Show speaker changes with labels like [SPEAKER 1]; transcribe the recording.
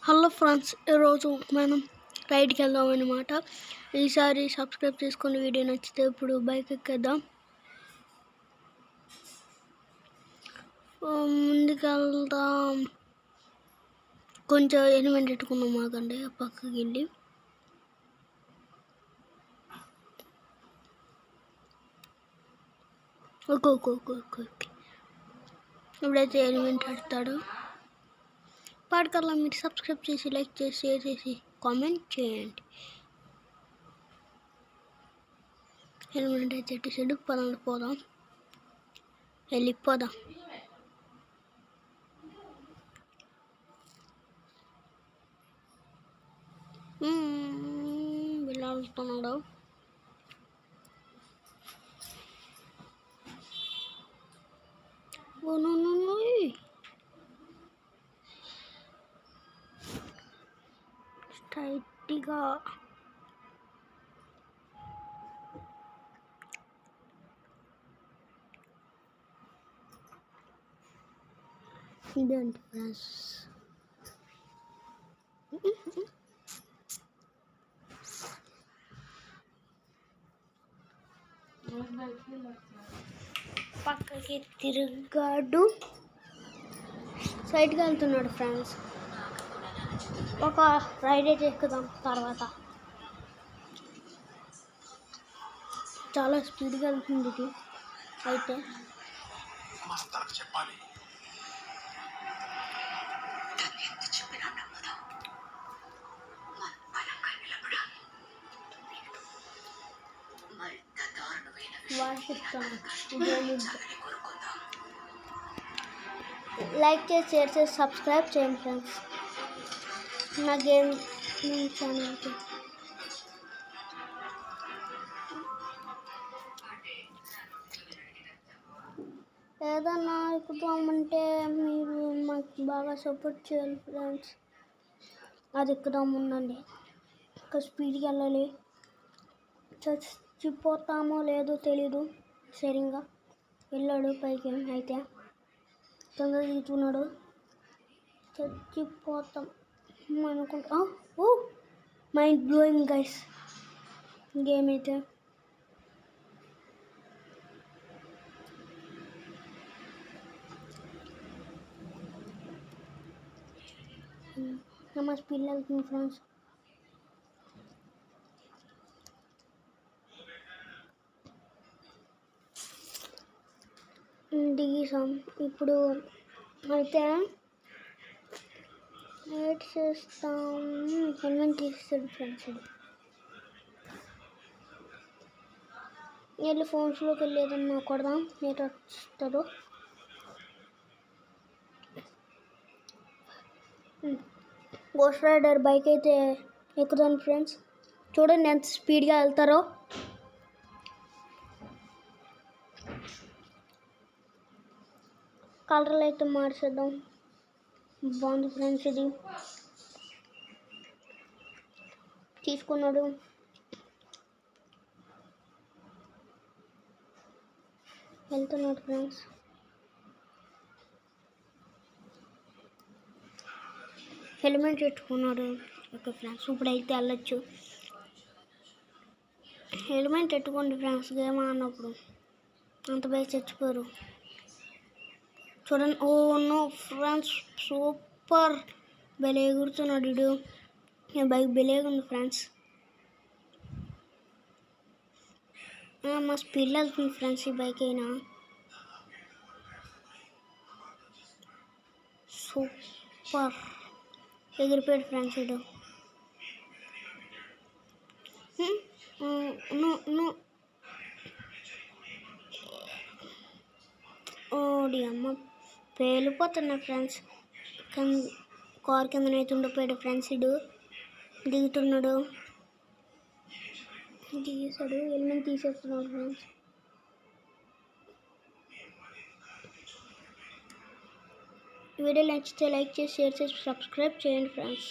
[SPEAKER 1] Hello friends, ఈరోజు మనం రైడ్కి వెళ్దాం అనమాట. ఈసారి సబ్స్క్రైబ్ చేసుకుని వీడియో నచ్చితే ఇప్పుడు బైక్ ఎక్కేద్దాం. ముందుకెళ్దాం. కొంచెం ఎలిమెంట్ పెట్టుకున్నాం మాకండి పక్కకి వెళ్ళి. ఓకే ఇప్పుడైతే ఎలిమెంట్ పెడతాడు. పాడకల్లా మీరు సబ్స్క్రైబ్ చేసి, లైక్ చేసి, షేర్ చేసి, కామెంట్ చేయండి. ఎలిమెంట్ అయితే చెట్టు పోదాం, వెళ్ళిపోదాం. వెళ్ళాడుతున్నాడు. స్ట్రైట్గా ఇదేంటి ఫ్రెండ్స్, పక్కకి తిరిగాడు, సైడ్కి వెళ్తున్నాడు ఫ్రెండ్స్. ఒక రైడ్ అయితే ఎక్కుదాం. తర్వాత చాలా స్పీడ్గా వెళ్తుంది ఇది అయితే. లైక్ చేసి, షేర్ చేసి, సబ్స్క్రైబ్ చేయండి ఫ్రెండ్స్ నా గేమ్ ఛానల్కి. ఏదన్నా ఎక్కుదామంటే మీరు మాకు బాగా సపోర్ట్ చేయాలి ఫ్రెండ్స్. అది ఎక్కుదాం ఉండండి. ఇంకా స్పీడ్కి వెళ్ళాలి. చచ్చిపోతామో లేదో తెలీదు. సరిగ్గా వెళ్ళాడు పైకి. అయితే తొందరగా దిగుతున్నాడు. చచ్చిపోతాం అనుకుంటా. మైండ్ బ్లోయింగ్ గైస్ గేమ్ అయితే. మా స్పీడ్ వెళ్తుంది ఫ్రెండ్స్. దిగేసాం. ఇప్పుడు అయితే వెయిట్ చేస్తాం. హెల్మెట్ తీస్తాడు ఫ్రెండ్స్. వెళ్ళి ఫోన్స్లోకి వెళ్ళి ఏదన్నా కొడదాం. నేట్ వస్తుందో. గోస్ట్ రైడర్ బైక్ అయితే ఎక్కుదాను ఫ్రెండ్స్. చూడండి ఎంత స్పీడ్గా వెళ్తారో. కలర్లు అయితే మార్చేద్దాం. బాగుంది ఫ్రెండ్స్. ఇది తీసుకున్నాడు. వెళ్తున్నాడు ఫ్రెండ్స్. హెల్మెట్ పెట్టుకున్నాడు. ఓకే ఫ్రెండ్స్, ఇప్పుడైతే వెళ్ళొచ్చు. హెల్మెట్ పెట్టుకోండి ఫ్రెండ్స్ గేమ్ ఆడినప్పుడు. అంత బాగా చచ్చిపోరు. చూడండి. ఓ నో ఫ్రెండ్స్, సూపర్ భలే ఎగురుతున్నాడు వీడు. బైక్ భలేగా ఉంది ఫ్రెండ్స్. మా స్పీడ్లో వెళ్తుంది ఫ్రెండ్స్ ఈ బైక్ అయినా. సూపర్ ఎగిరిపోయాడు ఫ్రెండ్స్ వీడు. ఓడి అమ్మ, పేలిపోతున్నా ఫ్రెండ్స్. కార్ కిందనైతే ఉండిపోయాడు ఫ్రెండ్స్. వీడు దిగుతున్నాడు. దిగేసాడు. హెల్మెట్ తీసేస్తున్నాడు ఫ్రెండ్స్. వీడియో నచ్చితే లైక్ చేసి, షేర్ చేసి, సబ్స్క్రైబ్ చేయండి ఫ్రెండ్స్.